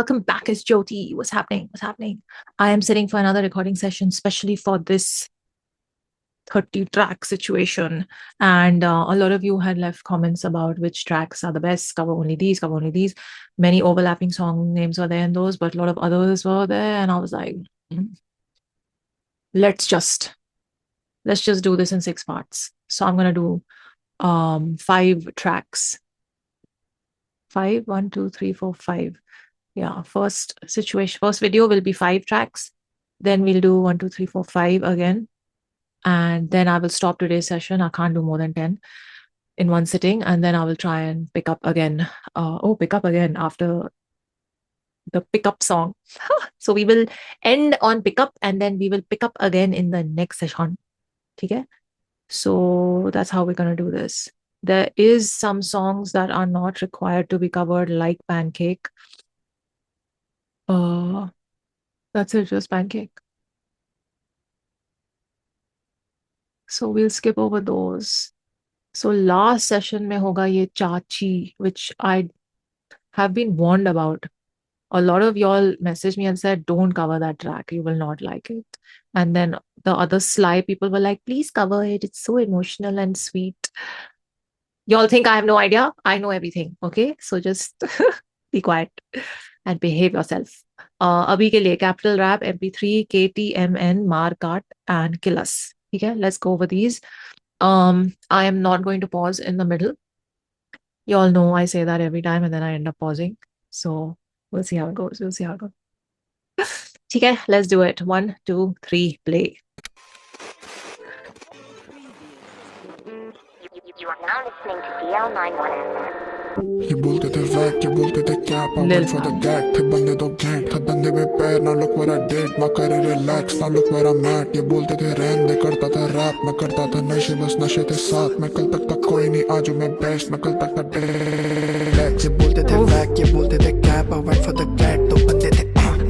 welcome back. It's Jyoti. What's happening? What's happening? I am sitting for another recording session, especially for this 30 track situation. And a lot of you had left comments about which tracks are the best, cover only these, cover only these. Many overlapping song names were there in those, but a lot of others were there. And I was like, let's just do this in 6 parts. So I'm going to do 5 tracks. 5, 1, 2, 3, 4, 5. Yeah, first video will be 5 tracks. Then we'll do 1, 2, 3, 4, 5 again. And then I will stop today's session. I can't do more than 10 in one sitting. And then I will try and pick up again. Pick up again after the pickup song. So we will end on pickup and then we will pick up again in the next session. Okay? So that's how we're going to do this. There is some songs that are not required to be covered, like Pancake. That's it, just Pancake. So we'll skip over those. So last session mein hoga ye Chachi, which I have been warned about. A lot of y'all messaged me and said, don't cover that track. You will not like it. And then the other sly people were like, please cover it. It's so emotional and sweet. Y'all think I have no idea? I know everything. Okay. So just be quiet and behave yourself. Abhi ke liye Capital Rap, MP3, KTMN, Markat, and Kill Us. Okay, let's go over these. I am not going to pause in the middle. You all know I say that every time and then I end up pausing. So we'll see how it goes. Okay, let's do it. 1, 2, 3, play. You are now listening to DL91FM. ये बोलते थे वैक, ये बोलते थे cap, I'm waiting for the gag. थे बंदे दो gang, था धंधे में पैर, now look where I did, मैं करे relax, now look where I'm at. ये बोलते थे रहन दे, करता था रैप, मैं करता था नशे, बस नशे थे साथ, मैं कल तक कोई नहीं, आज मैं बेस्ट, मैं कल तक relax. ये बोलते थे वैक, ये बोलते थे cap, I went for the cat.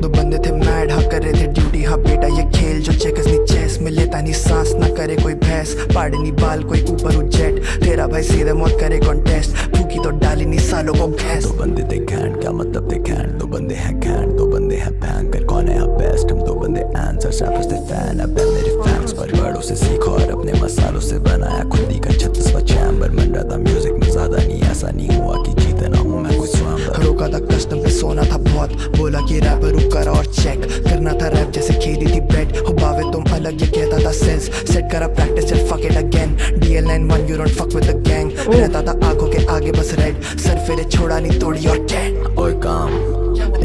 दो बंदे थे मैड, हाँ कर रहे थे ड्यूटी, हाँ बेटा ये खेल जो चेकर्स नहीं चेस में लेता नहीं सांस, ना करे कोई भैंस, पाड़े नहीं बाल कोई ऊपर उजेट, तेरा भाई सीधे मौत करे कॉन्टेस्ट, फूकी तो डाली नहीं सालों को गैस. दो बंदे थे कैंट, क्या मतलब थे कैंट, दो बंदे हैं कैंट, दो बंदे हैं बैंकर, कौन है बेस्ट, हम दो बंदे आंसर, रैपर्स थे फैन, अब है मेरे फैंस, परिवारों से सीखो और अपने मसालों से बनाया खुद ही का 36वां चैम्बर, मन रहा था म्यूजिक में ज्यादा नहीं, ऐसा नहीं हुआ कि जीते ना हूँ मैं कोई स्वयं, रोका था कस्टम पे सोना था बहुत, बोला कि रैपर करा और चेक करना था रैप जैसे खेदी थी बेट, हो बावे तुम अलग ये कहता था सेंस, सेट करा प्रैक्टिस चल fuck it again, DL91 you don't fuck with the gang, रहता था आंखों के आगे बस रेड, सर फेरे छोड़ा नहीं तोड़ी और डेड. ओए काम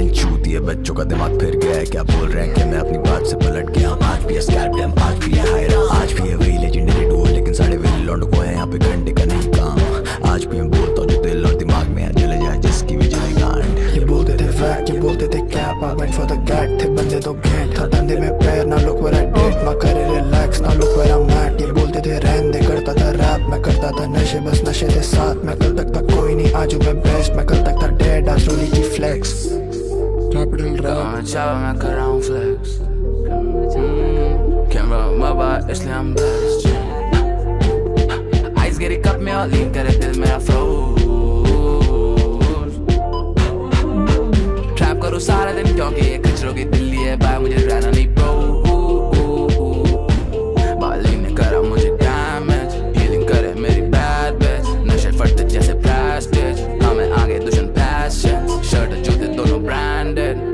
इन चूतिए बच्चों का दिमाग फिर गया है, क्या बोल रहे हैं कि मैं अपनी बात से पलट गया, आज भी है स्कैम, आज भी है हायरा, आज भी है वही लेजेंडरी डुओ, लेकिन साढ़े वेले लौंडों को है यहाँ पे घंटे का नहीं काम, आज भी मैं बोलता हूँ जो दिल और दिमाग में है, जले जाए जिसकी भी जले गांड. ये बोलते थे वैक, ये बोलते थे cap, I went for the gat, थे बंदे तो गैंग, था धंधे में पैर, now look where I did, मैं करे relax, now look where I'm at. ये बोलते थे रहन दे, करता था रैप, मैं करता था नशे, बस नशे थे साथ, मैं कल तक था कोई नहीं, आज मैं बेस्ट, मैं कल तक था डेड, आज रोली की फ्लेक्स. Capital Rap चावा मैं कर रहा हूँ फ्लेक्स, कैमरा मोबाइल इसलिए I'm blessed, ice Giri cup में और लीन करे दिल मेरा फ्रोज, ट्रैप करूँ सारा दिन क्योंकि ये कचरों की दिल्ली है, बाय मुझे रहना नहीं ब्रो, बाली ने करा मुझे डैमेज, हीलिंग करे मेरी बैड बिच, नशे फटते जैसे प्लास्टिक, हाँ मैं आगे दुश्मन पैशन, शर्ट जूते दोनों branded,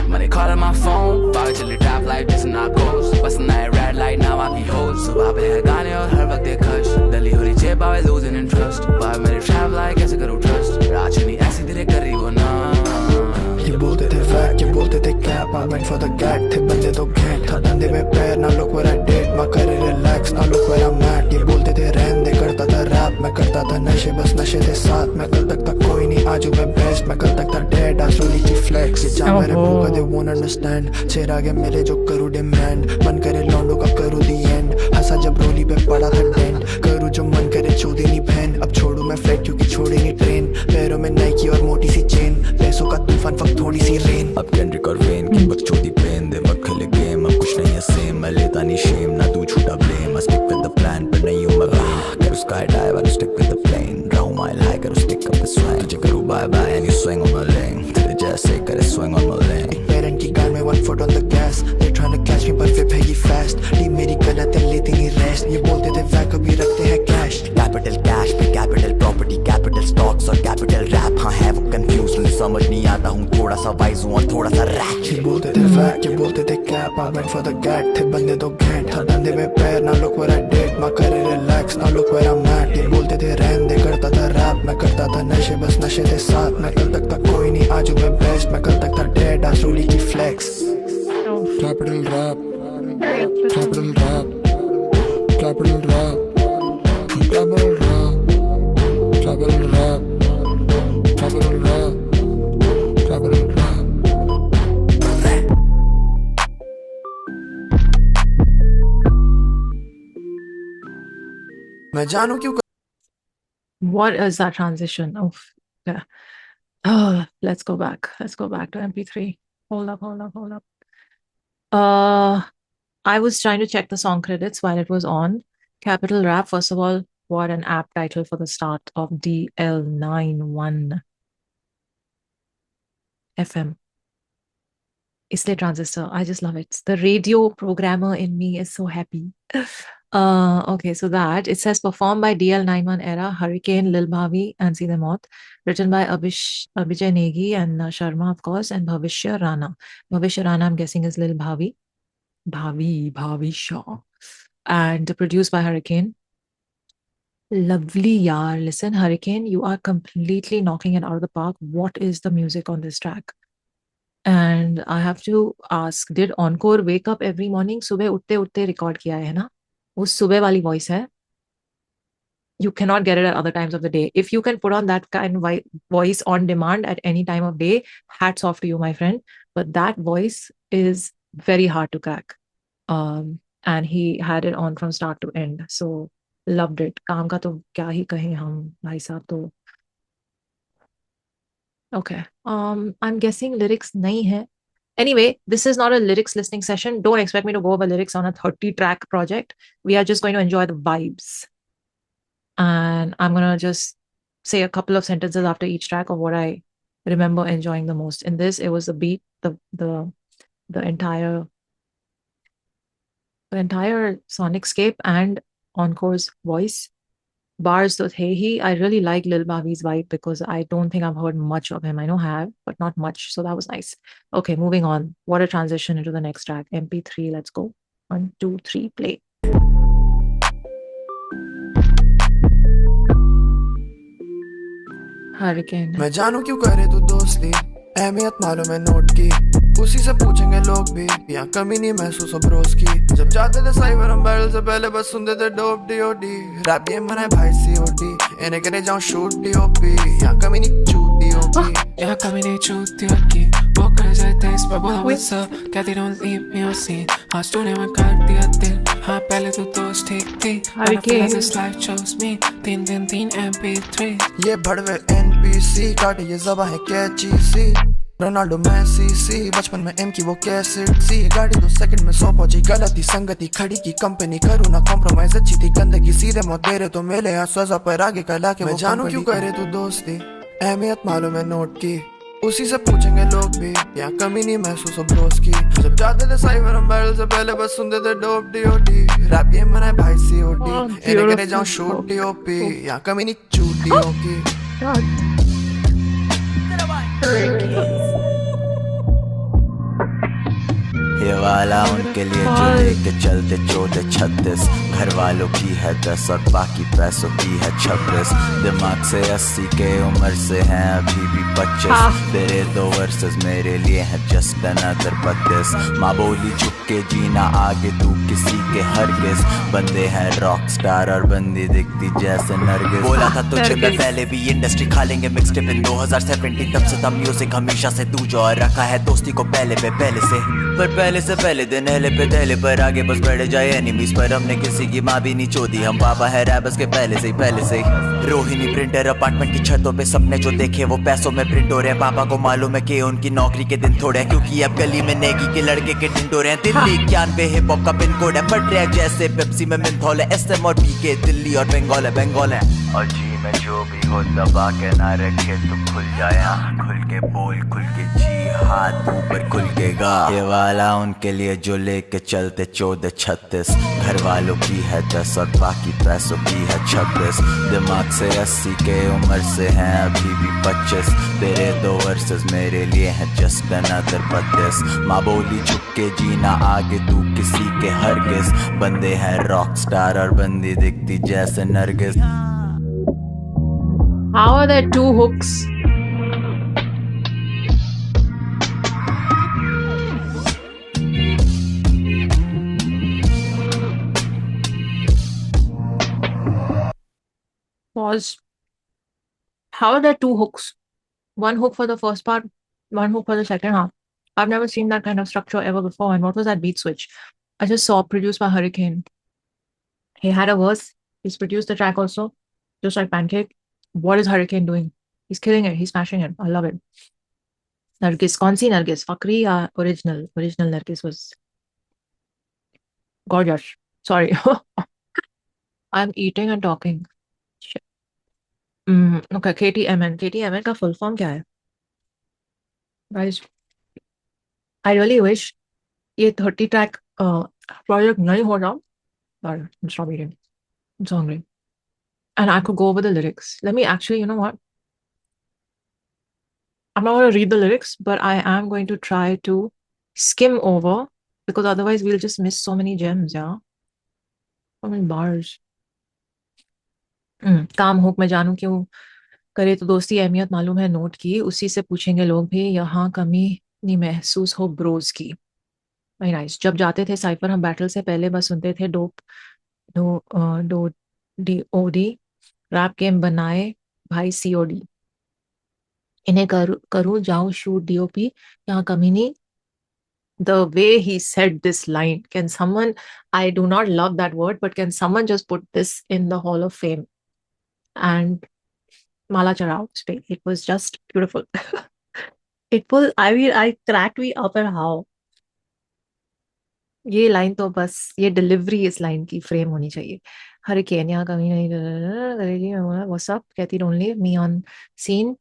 money call on my phone, बाग चली trap life जैसे narcos, पसंद आए red light now आकी होश, सुबह पे है गाने और हर वक्त एक खश, दली हो रही जेब आवे losing interest, बाय मेरे trap life कैसे करूँ trust, राजनी ऐसी धीरे कर रही वो ना. ये बोलते थे वैक, ये बोलते थे cap, I went for the gat, थे बंदे तो गैंग, था धंधे में पैर, now look where I did, मैं करे relax, now look where I'm at. ये बोलते थे रहन दे, करता था रैप, मैं करता था नशे, बस नशे थे साथ, मैं कल तक था कोई नहीं, आज मैं बेस्ट, मैं कल तक था डेड, आज रोली की फ्लेक्स. ये जा मेरे भूखा दे won't understand, शेर आगे मेरे जो करूँ डिमांड, मन करे लौंडों का करूँ the end, हंसा जब रोली पे पड़ा था डेंट, करूँ जो मन करे चोदी नहीं बहन, अब छोड़ू मैं फ्लाइट क्योंकि छोड़ी नहीं ट्रेन, पैरों में नाइकी और मोटी सी चेन, पैसों का तूफान फक थोड़ी सी रेन. अब केंड्रिक और वेन की बकचोदी पेन दे, वक्त खेले गेम, अब कुछ नहीं है सेम, मैं लेता नहीं शेम, ना तू छूटा blame, I stick with the plan पर नहीं हूँ मैं vain, करूँ sky dive and stick with the plane, रहूँ mile high करूँ stick up the swing, तुझे करूँ bye bye and you swing on my lane, तेरे जैसे कैश ये बोलते थे वैक अभी रखते हैं कैश कैपिटल कैश पे कैपिटल प्रॉपर्टी कैपिटल स्टॉक्स और कैपिटल रैप हाँ है वो कंफ्यूज मुझे समझ नहीं आता हूँ थोड़ा सा वाइज हूँ और थोड़ा सा रैप ये बोलते थे वैक ये बोलते थे cap I went for the gat थे बंदे तो घैंट था धंधे में पैर ना look where I did my career relax ना look where I'm at ये बोलते थे रहन दे करता था रैप मैं करता था नशे बस नशे थे साथ मैं कल तक था कोई नहीं आज मैं बेस्ट मैं कल तक था डेड आज रोली की flex Capital rap, capital rap, capital rap, capital rap, capital rap, capital rap, capital rap. मैं जानू क्यों What is that transition? Oh, yeah. Oh, let's go back. Let's go back to MP3. Hold up. I was trying to check the song credits while it was on. Capital Rap, first of all, what an apt title for the start of DL91 FM. Isle Transistor. I just love it. The radio programmer in me is so happy. Okay, so that it says performed by DL91 era, Hurricane, Lil Bhavi, and See the Moth, written by Abhijay Negi and Sharma, of course, and Bhavishya Rana. Bhavishya Rana, I'm guessing, is Lil Bhavi. Bhavi Shaw. And produced by Hurricane. Lovely, yaar. Listen, Hurricane, you are completely knocking it out of the park. What is the music on this track? And I have to ask, did Encore wake up every morning? सुबह उठते उठते record किया है ना? वो सुबह वाली voice है. You cannot get it at other times of the day. If you can put on that kind of voice on demand at any time of day, hats off to you, my friend. But that voice is very hard to crack. And he had it on from start to end. So loved it. काम का तो क्या ही कहें हम भाई साहब तो. Okay. I'm guessing lyrics nahi hai. Anyway, this is not a lyrics listening session. Don't expect me to go over lyrics on a 30-track project. We are just going to enjoy the vibes. And I'm going to just say a couple of sentences after each track of what I remember enjoying the most. In this, it was the beat, the entire sonicscape and Encore's voice. Bars to the I really like Lil Bhavi's vibe because I don't think I've heard much of him. I know I have, but not much. So that was nice. Okay, moving on. What a transition into the next track. MP3, let's go. 1, 2, 3, play. Hurricane. मैं जानू क्यों करे तू दोस्ती अहमियत मालूम है note की उसी से पूछेंगे लोग भी यहाँ कमी नहीं महसूस हो ब्रोस की जब जाते थे साइबर हम बैटल से पहले बस सुनते थे डोप डीओडी रैप गेम बनाए भाई सीओडी इन्हें करे जाऊं शूट डीओपी यहाँ कमी नहीं चूत डीओपी यहाँ कमी नहीं चूत डीओपी वो कर जाते इस पर बोला what's up कहती don't leave me on scene हाँ स्टूडियो में कर दिया दिल हाँ पहले तो दोस्त ठीक थी Hurricane. this life chose me 3 MP3 ये भड़वे NPC काटे ये ज़बा है कैची सी रोनाल्डो मैसी सी बचपन में एम की वो कैसेट सी गाड़ी 2 सेकंड में 100 पहुंची गलती संगति खड़ी की कंपनी करूँ ना कॉम्प्रोमाइज अच्छी थी गंदगी सीधे मौत दे रहे तो मेले यहाँ सजा पर आगे कला के मैं जानू क्यों करे तू दोस्ती अहमियत मालूम है नोट की उसी से पूछेंगे लोग भी यहाँ कमी नहीं महसूस हो ब्रोस की जब जाते थे साइबर हम बैटल से पहले बस सुनते थे डोप डीओडी रैप गेम बनाए भाई सीओडी इन्हें करे जाऊं शूट डीओपी यहाँ कमी नहीं चूट डीओपी ये वाला उनके लिए जो लेके चलते 14-36 घर वालों की है 10 और बाकी पैसों की है 26 दिमाग से 80 के उम्र से हैं अभी भी 25 तेरे 2 वर्सेस मेरे लिए हैं जस्ट अनदर 32 माँ बोली चुप के जीना आगे तू किसी के हरगिज़ बंदे हैं रॉक स्टार और बंदी दिखती जैसे नरगिस बोला था तुझे मैं पहले भी इंडस्ट्री खा लेंगे मिक्सटेप इन 2017 तब से था म्यूजिक हमेशा से तू जो रखा है दोस्ती को पहले से पर पहले से पहले दिन पहले पर आगे बस बढ़ जाए एनिमीज पर हमने किसी की माँ भी नहीं चोदी हम पापा है रैपर्स के पहले से ही रोहिणी प्रिंटर अपार्टमेंट की छतों पे सपने जो देखे वो पैसों में प्रिंट हो रहे हैं पापा को मालूम है कि उनकी नौकरी के दिन थोड़े हैं क्योंकि अब गली में नेगी के लड़के के टिंडोरे हैं दिल्ली 91 हिप हॉप का पिन कोड है पट रहे जैसे पेप्सी में मिंथॉल है एसएम और पीके दिल्ली और बंगाल है और में जो भी हो दबा के ना रखे तो खुल जाए आँख खुल के बोल खुल के जी हाथ ऊपर खुल के गा। ये वाला उनके लिए जो लेके चलते 14-36 घर वालों की है 10 और बाकी पैसों की है 26। दिमाग से 80 के उम्र से हैं अभी भी 25। तेरे 2 वर्सेस मेरे लिए हैं जस्ट अनदर 32। माँ बोली झुक के जीना आगे तू किसी के हरगिज। बंदे हैं रॉक स्टार और बंदी दिखती जैसे Nargis. How are there two hooks? Pause. How are there two hooks? One hook for the first part, one hook for the second half. I've never seen that kind of structure ever before. And what was that beat switch? I just saw produced by Hurricane. He had a verse. He's produced the track also, just like Pancake. What is Hurricane doing? He's killing it. He's smashing it. I love it. Nargis, kaun si Nargis? Fakri or original? Original Nargis was gorgeous. Sorry. I'm eating and talking. Shit. Okay, KTMN. KTMN का full form क्या है? Guys, I really wish ये 30 track project नहीं हो रहा. Sorry, I'm stop eating. I'm so hungry. And I could go over the lyrics. Let me actually, you know what? I'm not going to read the lyrics, but I am going to try to skim over because otherwise we'll just miss so many gems, yeah? So many bars. काम hook में जानू क्यों करे तो दोस्ती अहमियत मालूम है नोट की उसी से पूछेंगे लोग भी यहाँ कमी नहीं महसूस हो ब्रोज की। Very nice. जब जाते थे साइफर हम बैटल से पहले बस सुनते थे डो DOD रैप गेम बनाए भाई COD इन्हें करूँ जाऊँ शूट DOP यहाँ कमी नहीं। The way he said this line, can someone, I do not love that word, but can someone just put this in the Hall of Fame and Mala Charao? It was just beautiful. I cracked me up and how. ये line तो बस ये delivery इस line की frame होनी चाहिए। Hurricane यहाँ कमी नहीं करेगी। व्हाट्स अप कहती don't leave me on seen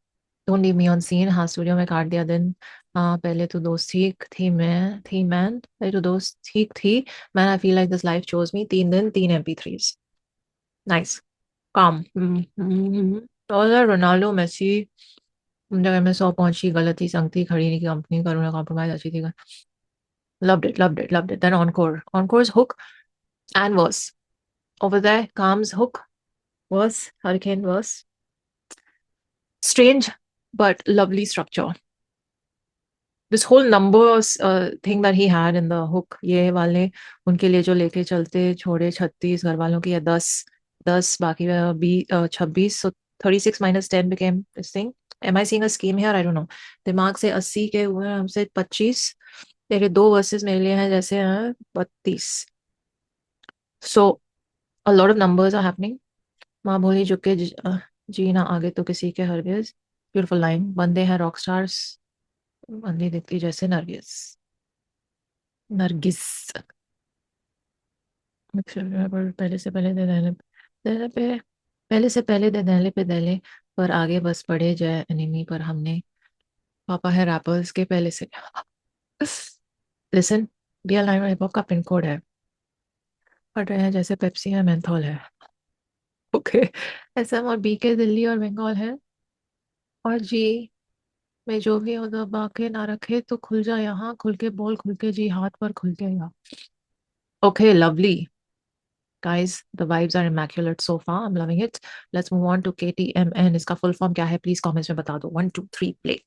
don't leave me on seen. हाँ स्टूडियो में काट दिया दिन। हाँ पहले तो दोस्त ठीक थी मैन पहले तो दोस्त ठीक थी man I feel like this life chose मी 3 दिन 3 MP3s नाइस काम। रोनाल्डो मेसी जगह में 100 पहुंची गलती संगति खड़ी नहीं की कंपनी करूँ कॉम्प्रोमाइज अच्छी थी। Loved it. Then Encore's hook and verse. Over there, Calm's hook, verse, Hurricane verse. Strange, but lovely structure. This whole numbers thing that he had in the hook, ये वाले उनके लिए जो लेके चलते छोड़े 36 घर वालों की 10 बाकी 26 so 36 minus 10 became this thing. Am I seeing a scheme here? I don't know. दिमाग से 80 के हुए हमसे 25 तेरे 2 वर्सेस मेरे लिए हैं जैसे 32 so a lot of numbers are happening. माँ बोली झुके जीना आगे तो किसी के हरगिज ब्यूटीफुल लाइन। बंदे हैं रॉक स्टार्स बंदी दिखती जैसे नरगिस पहले से पहले दे देने पे दहले पर आगे बस पड़े जाए एनिमी पर हमने पापा है रैपर्स के पहले से। लिसन BL9 हिप हॉप का पिन कोड है पढ़ रहे हैं जैसे पेप्सी है मेंथोल है। ओके SM और BK दिल्ली और बंगाल है और G में जो भी हो दबा के ना रखे तो खुल जा यहाँ खुल के बोल खुल के जी हाथ पर खुल के यहाँ। Okay, lovely. Guys, the vibes are immaculate so far. I'm loving it. Let's move on to KTMN. इसका full form क्या है? Please comments में बता दो. 1, 2, 3, play.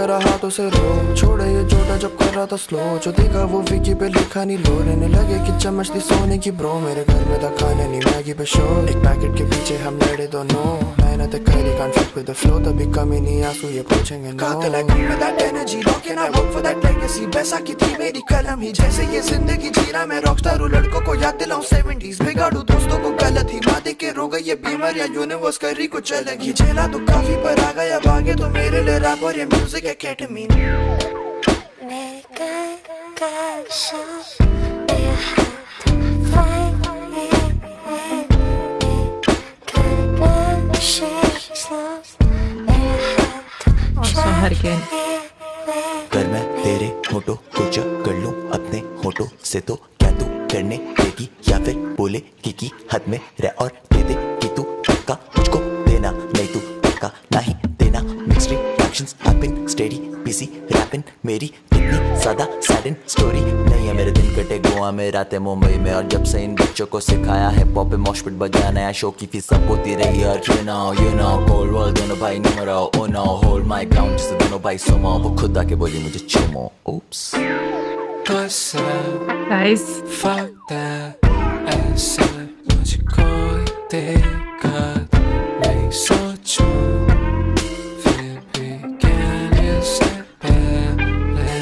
हाथों से रो छोड़े ये जोड़ा जब कर रहा था स्लो जो देखा वो विकी पे लिखा नहीं लो रहने लगे कि चम्मच थी सोने की ब्रो मेरे घर में था खाने नहीं मैगी पे शो एक पैकेट के पीछे हम लड़े दोनों मैंने मेहनत करी can't fuck with the flow तभी कमी नहीं आंसू ये पूछेंगे no Till I come with that energy how can I work for that legacy Baisakhi थी मेरी कलम ही जैसे ये जिंदगी जी रहा मैं रॉकस्टार हूँ लड़कों को याद दिलाऊं 70s बिगाड़ू दोस्तों को गलत ही माँ देख के रो गई ये बीमार या यूनिवर्स करी कुछ अलग ही झेला तो काफी पर आ गया भागे तो मेरे लिए रैप और ये म्यूजिक है केटामीन Also Hurricane. कर मैं तेरे होठों को जकड़ लूं अपने होठों से तो क्या तू करने देगी या फिर बोले कि हद में रह और दे दे कि तू पक्का मुझको देना नहीं तू पक्का नहीं देना mixed reactions happen steady PC rapping मेरी इतनी सादा सैड स्टोरी नहीं है मेरे दिन कटे गोवा में रातें मुंबई में और जब से इन बच्चों को सिखाया है पॉप मॉशपिट बजाना है शो की फीस सब होती रही है you know cold world दोनों भाई नंबरो oh no hold my ground जिसे दोनों भाई सुमो वो खुद आके बोली मुझे चुमो oops Guys, fuck that ऐसे मुझको देखा नहीं सोचूं फिर भी कहने से पहले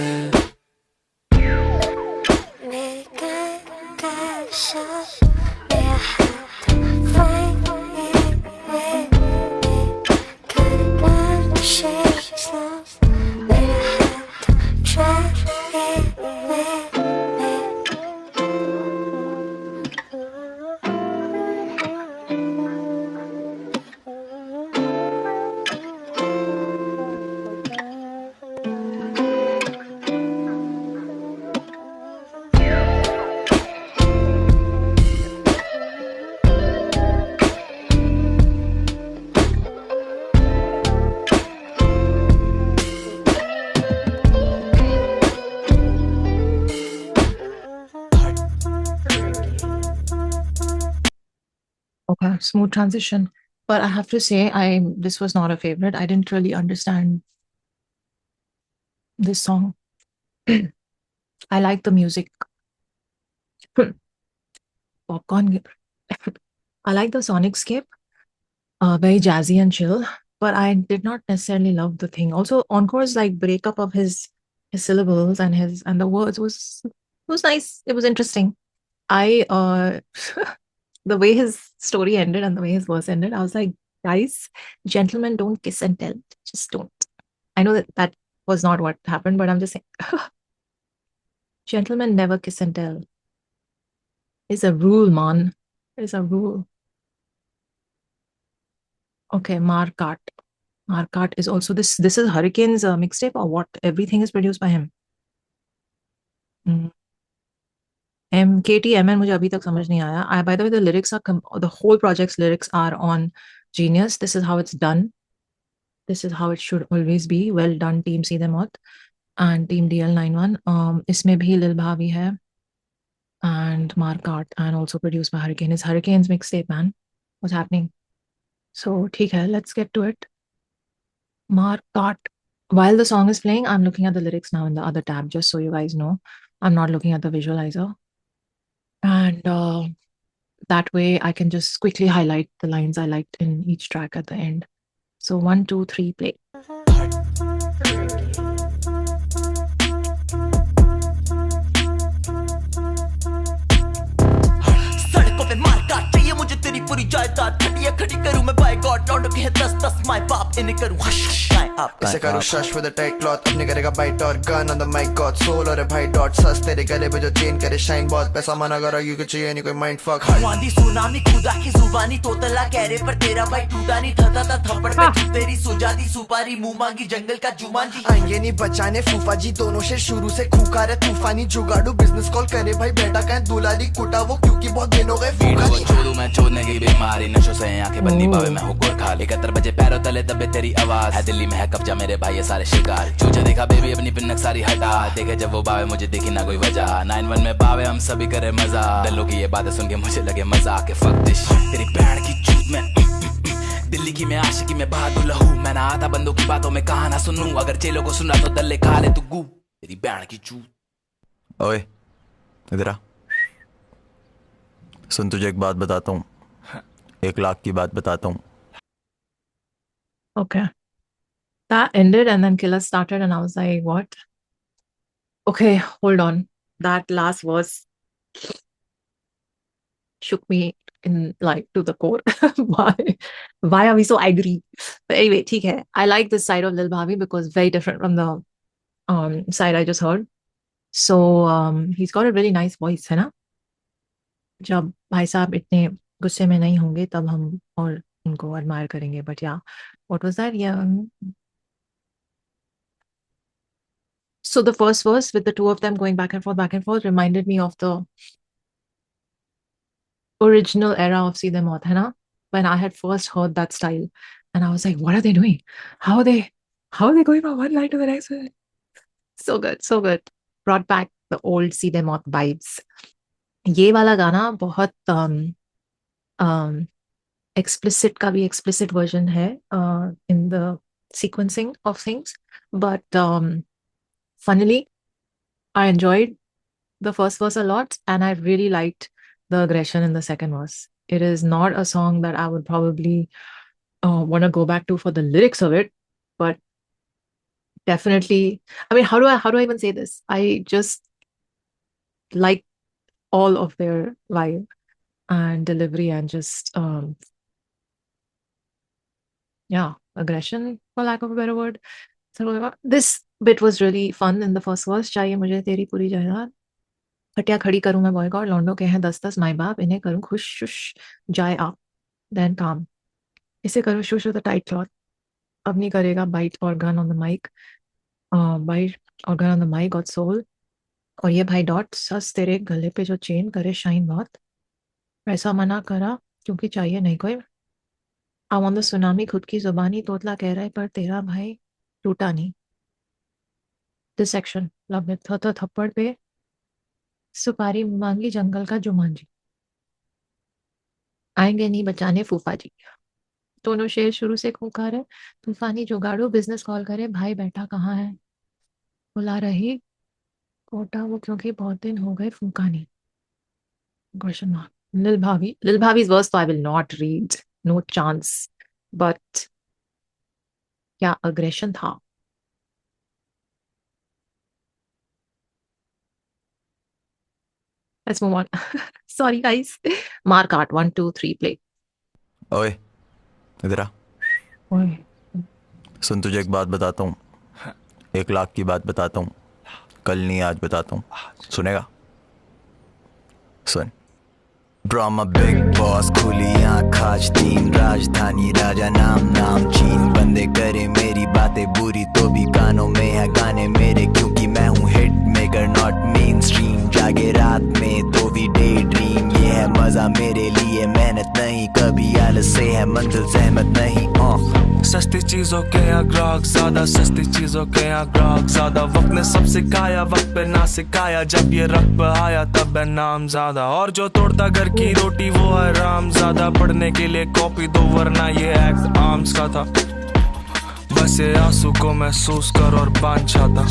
okay, smooth transition. But I have to say, this was not a favorite. I didn't really understand this song. I like the music. Popcorn. I like the sonicscape. Very jazzy and chill. But I did not necessarily love the thing. Also, Encore's like breakup of his syllables and the words was nice. It was interesting. The way his story ended and the way his verse ended, I was like, guys, gentlemen don't kiss and tell. Just don't. I know that was not what happened, but I'm just saying, gentlemen never kiss and tell. It's a rule, man. It's a rule. Okay, Markat. Markat is also this is Hurricane's mixtape or what? Everything is produced by him. KTMN मुझे अभी तक समझ नहीं आया. By the way, the lyrics are the whole project's lyrics are on Genius. This is how it's done. This is how it should always be. Well done, Team Seedhe Maut and Team DL91. इसमें भी Lil Bhavi है and Markat and also produced by Hurricane. It's Hurricane's mixtape, man. What's happening? So, ठीक है, let's get to it. Markat. While the song is playing, I'm looking at the lyrics now in the other tab, just so you guys know. I'm not looking at the visualizer. And that way I can just quickly highlight the lines I liked in each track at the end. So 1, 2, 3, play. इसे करूँ शश with a tight cloth अपने करेगा bite और gun on the mic got soul और भाई dot सस तेरे गले पे जो chain करे shine बहुत पैसा मना करो you कुछ चाहिए नहीं कोई mind fuck वांदी सुनामी खुदा की जुबानी तोतला कह रहे पर तेरा भाई टूटा नहीं था थप्पड़ पे तेरी सुजादी सुपारी मुंह मांगी जंगल का जुमान जी आएंगे नहीं बचाने फूफा जी दोनों से शुरू से खूंखार है तूफानी जुगाड़ू बिजनेस कॉल करे भाई बेटा कहें दुलारी कुटा वो क्योंकि बहुत दिन हो गए फूका नहीं छोड़ू मैं छोड़ने की बीमारी नशों से आंखें बंदी पावे मैं हूँ गोरखा 71 बजे पैरों तले दबे तेरी आवाज है दिल्ली में है कब्जा मेरे भाई ये सारे शिकार चूचा देखा बेबी अपनी पिन्नक सारी हटा देखे जब वो बावे मुझे देखी ना कोई वजह 91 में बावे हम सभी करे मजा दल्लो की ये बातें सुन के मुझे लगे मजा के फक दिस तेरी बैंड की चूत में दिल्ली की मैं आशिकी में बहादुर लहू मैं ना आता बंदों की बातों में कहा ना सुनूं अगर चेलों को सुना तो दल्ले खा ले तू गू तेरी बैंड की चूत ओए इधर आ सुन तुझे एक बात बताता हूँ 1 लाख की बात बताता हूँ Okay. That ended and then Killer started and I was like, what? Okay, hold on. That last verse shook me in like to the core. why? Why are we so angry? But anyway, ठीक है. I like this side of Lil Bhavi because very different from the side I just heard. So he's got a really nice voice, है ना? जब भाई साहब इतने गुस्से में नहीं होंगे तब हम और उनको admire करेंगे. But yeah, what was that? Yeah. So the first verse with the two of them going back and forth reminded me of the original era of Seedhe Maut, hai na? When I had first heard that style. And I was like, what are they doing? How are they going from one line to the next one? So good, so good. Brought back the old Seedhe Maut vibes. ये वाला गाना बहुत explicit का भी explicit version है in the sequencing of things. But funnily, I enjoyed the first verse a lot and I really liked the aggression in the second verse. It is not a song that I would probably want to go back to for the lyrics of it, but definitely, I mean, how do I even say this? I just like all of their vibe and delivery and just aggression, for lack of a better word. So this bit was really fun in the first verse. चाहिए मुझे तेरी पूरी जायदाद, खटिया खड़ी करूं मैं boycott, लौंडों के हैं 10-10 माई बाप, इन्हें करूं खुश शुश जाए आप, देन काम, इसे करूं शुश विद अ टाइट क्लॉथ, अब नहीं करेगा बाइट और gun on the mic, bite और gun on the mic got soul, और ये भाई डॉट सस तेरे गले पे जो चेन करे शाइन बहुत, पैसा मना करा क्योंकि चाहिए नहीं कोई, आई वांट द सुनामी खुद की जुबानी, तोतला कह रहा है पर तेरा भाई टूटा नहीं. This section love it. थप्पड़ पे सुपारी मांगी जंगल का जुमांजी, आएंगे नहीं बचाने फूफा जी. दोनों शेर शुरू से खूंखार है, तूफानी जुगाड़ो बिजनेस कॉल करे, भाई बैठा कहाँ है, बुला रही कोटा वो क्योंकि बहुत दिन हो गए फूका नहीं. Question mark. Lil Bhavi's verse I will not read, no chance. But क्या aggression था. Let's move on. Sorry guys. Mark art 1 2 3 play. ओए इधर आ. ओए सुन, तुझे एक बात बताता हूँ, 1 लाख की बात बताता हूँ, कल नहीं आज बताता हूँ, सुनेगा? सुन. Bro, I'm a big boss, खुली आँख आज तीन, राजधानी राजा नाम चीन, बंदे करे मेरी बातें बुरी तो भी कानों में है गाने मेरे, क्योंकि मैं हूँ hit maker not main stream, जागे रात में तो भी डे ड्रीम, ये है मजा मेरे लिए, मेहनत नहीं कभी आलस से है मंजिल सहमत नहीं. सस्ती चीजों के यहाँ ग्राहक ज्यादा, सस्ती चीजों के यहाँ ग्राहक ज्यादा, वक्त ने सब सिखाया वक्त पे ना सिखाया, जब ये रक्त बहाया तब है नाम ज्यादा, और जो तोड़ता घर की रोटी वो है राम ज्यादा, पढ़ने के लिए कॉपी दो वरना ये एक्ट आर्म्स का था, बस ये आंसू को महसूस कर और बांध छाता,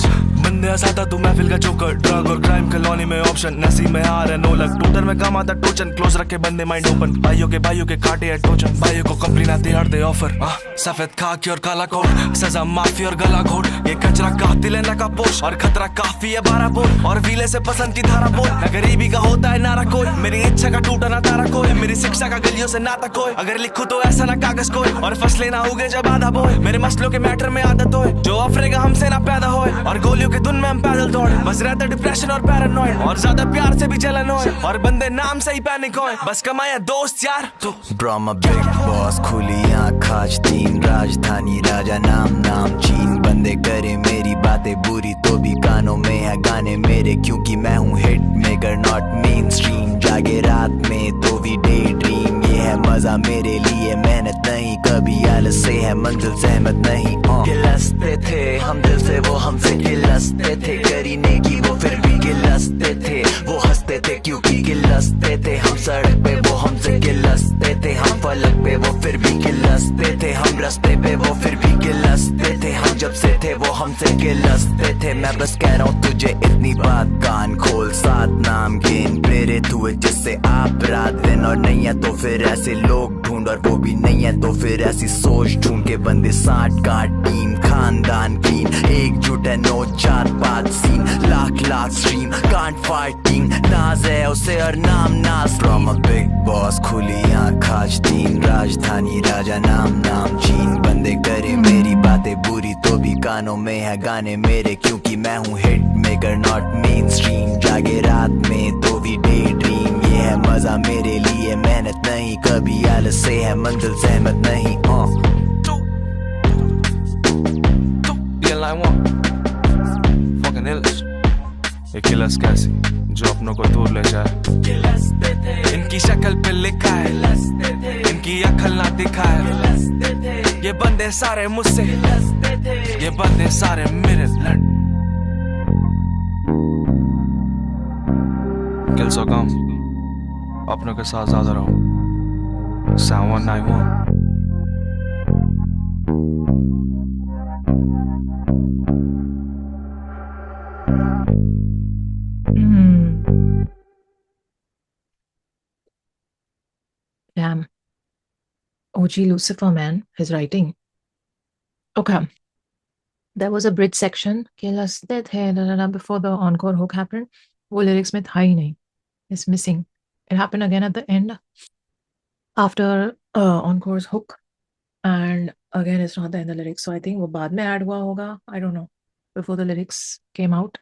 बंदे आसाता तू महफिल का जोकर, ड्रग और क्राइम कॉलोनी में ऑप्शन, नसीब में हार है नो लक, टूटर में काम आता टोचन, क्लोज रखे बंदे माइंड ओपन, भाइयों के काटे है टोचन, भाइयों को कंपनी ना तिहाड़ दे ऑफर, सफेद खाकी और काला कोट, सजा माफी और गला घोट, ये कचरा कातिल है नका पोश, और खतरा काफी है 12 बोल, और वीले से पसंद की धारा बोल, न गरीबी का होता है नारा कोई, मेरी इच्छा का टूटा ना तारा कोई, मेरी शिक्षा का गलियों से नाता कोई, अगर लिखूं तो ऐसा ना कागज कोई, और फसलें ना उगे जब आधा बोए, मेरे मसलों के मैटर में आदत होए, जो अफरेगा हमसे ना पैदा होए, और गोलियों के धुन में हम पैदल दौड़े, बस रहता डिप्रेशन और पैरानॉइड, और ज्यादा प्यार से भी जलन होए, और बंदे नाम से ही पैनिक होए, बस कमाया दोस्त यार तो. Bro, I'm a big boss, खुली आँख आज तीन, राजधानी राजा नाम चीन, बंदे करे मेरी बातें बुरी तो भी कानों में है गाने मेरे, क्योंकि मैं हूँ hit maker not main stream, जागे रात में तो भी डे ड्रीम, ये है मजा मेरे लिए, मेहनत नहीं कभी आलस से है मंजिल सहमत नहीं. गिलसते थे हम दिल से वो हमसे गिलसते थे, करीने की वो फिर भी गिलसते थे, वो हंसते थे क्योंकि गिलसते थे, हम सड़क पे वो हमसे गिलसते थे, हम फलक पे वो फिर भी गिलसते थे, हम रास्ते पे वो फिर भी गिलसते थे, हम जब से थे वो हमसे गिलसते थे. मैं बस कह रहा हूँ तुझे इतनी बात, कान खोल, 7 नाम गिन, फिर मेरे तू है जिससे आप रात दिन, और नहीं है तो फिर ऐसे लोग ढूंढ, और वो भी नहीं है तो फिर ऐसी सोच ढूंढ के बंदे साठ गांठ टीम खानदान क्लीन एकजुट है नो जात पात scene lakh lakh stream can't fighting नाज है उसे और नाम नाज फ्रॉम अ बिग बॉस खुली आंख आज तीन राजधानी राजा नाम नाम चीन बंदे करे मेरी बातें बुरी तो भी कानों में है गाने मेरे क्योंकि मैं हूँ hit maker not main stream जागे रात में तो भी डे ड्रीम ये है मजा मेरे लिए मेहनत नहीं कभी आलस से है मंजिल सहमत नहीं fucking illest ये किलस कैसी जो अपनों को दूर ले जाए इनकी शक्ल पे लिखा है इनकी अकल ना दिखाए ये बंदे सारे मुझसे ये बंदे सारे मेरे लड़ किल सो कम अपनों के साथ ज्यादा रहो Sound 191 Damn. OG Lucifer, man, his writing. Okay. There was a bridge section before the encore hook happened. वो lyrics में था ही नहीं. It's missing. It happened again at the end after encore's hook, and again it's not there in the lyrics. So I think वो बाद में add हुआ होगा. I don't know. Before the lyrics came out,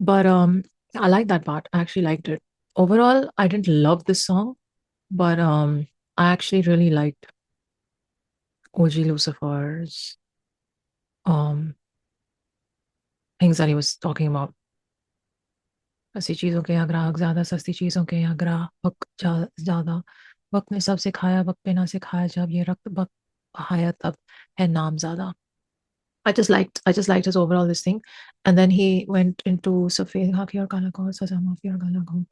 but I like that part. I actually liked it. Overall, I didn't love this song, but I actually really liked OG Lucifer's things that he was talking about. ऐसी चीज़ों के यहाँ ग्राहक ज़्यादा सस्ती चीज़ों के यहाँ ग्राहक ज़्यादा वक्त ने सब सिखाया वक्त पे ना सिखाया जब ये रक्त वक्त बहाया तब है नाम ज़्यादा. I just liked his overall this thing, and then he went into सफेद खाकी और काला कोट सजा माफी और काला coat,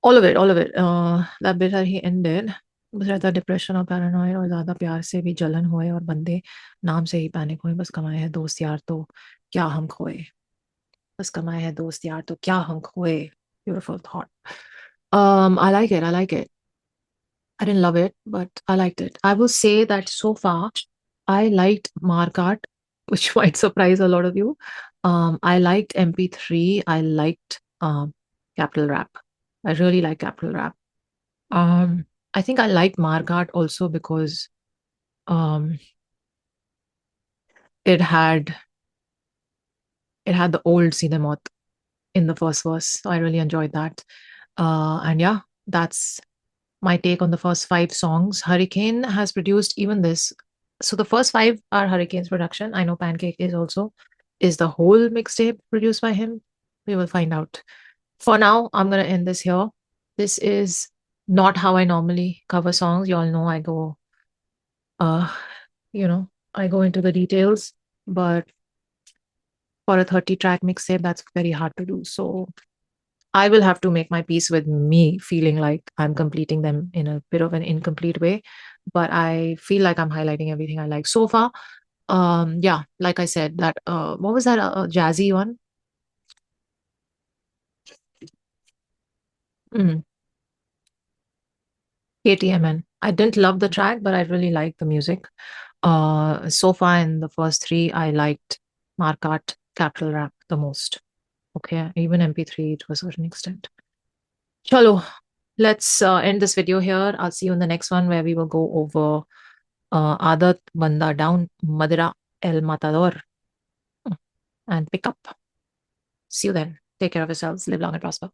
all of it. That bit that he ended बस रहता डिप्रेशन और पैरानॉइड और ज़्यादा प्यार से भी जलन हुए और बंदे नाम से ही पैनिक हुए बस कमाए हैं दोस्त यार तो क्या हम खोए बस कमाए हैं दोस्त यार तो क्या हम खोए. Beautiful thought. I like it. I didn't love it, but I liked it. I will say that so far I liked Markat, which might surprise a lot of you. I liked MP3. I liked Capital Rap. I really like Capital Rap. I think I liked Markat also because it had the old Seedhe Maut in the first verse. So I really enjoyed that. And yeah, that's my take on the first 5 songs. Hurricane has produced even this. So the first 5 are Hurricane's production. I know Pancake is the whole mixtape produced by him. We will find out. For now, I'm going to end this here. This is not how I normally cover songs. You all know I go, I go into the details, but for a 30-track mixtape, that's very hard to do. So I will have to make my peace with me feeling like I'm completing them in a bit of an incomplete way, but I feel like I'm highlighting everything I like so far. Yeah, like I said, that what was that jazzy one? KTMN. I didn't love the track, but I really liked the music. So far in the first 3, I liked Markat, Capital Rap the most. Okay, even MP3 to a certain extent. Chalo, let's end this video here. I'll see you in the next one where we will go over Aadat Banda Down, Madira El Matador, and pick up. See you then. Take care of yourselves. Live long and prosper.